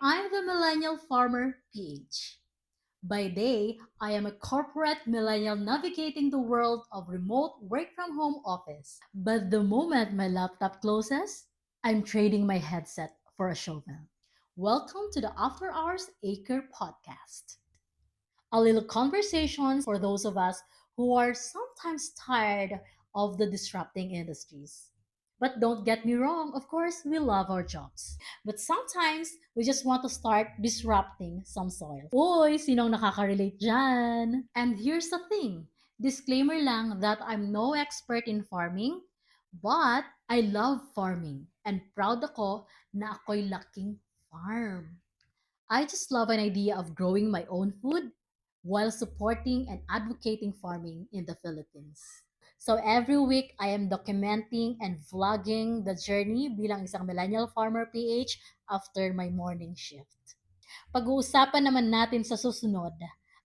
I'm the Millennial Farmer PH. By day, I am a corporate millennial navigating the world of remote work from home office. But the moment my laptop closes, I'm trading my headset for a shovel. Welcome to the After Hours Acre podcast. A little conversations for those of us who are sometimes tired of the disrupting industries. But don't get me wrong, of course, we love our jobs. But sometimes, we just want to start disrupting some soil. Uy, sinong nakaka-relate dyan? And here's the thing, disclaimer lang that I'm no expert in farming, but I love farming and proud ako na ako'y laking farm. I just love an idea of growing my own food while supporting and advocating farming in the Philippines. So every week, I am documenting and vlogging the journey bilang isang millennial farmer PH after my morning shift. Pag-uusapan naman natin sa susunod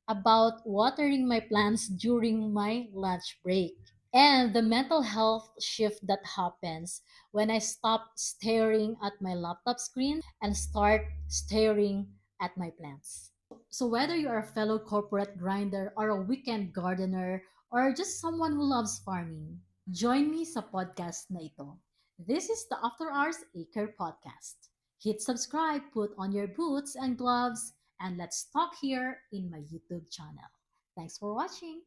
about watering my plants during my lunch break and the mental health shift that happens when I stop staring at my laptop screen and start staring at my plants. So, whether you are a fellow corporate grinder or a weekend gardener or just someone who loves farming, join me sa podcast na ito. This is the After Hours Acre Podcast. Hit subscribe, put on your boots and gloves, and let's talk here in my YouTube channel. Thanks for watching.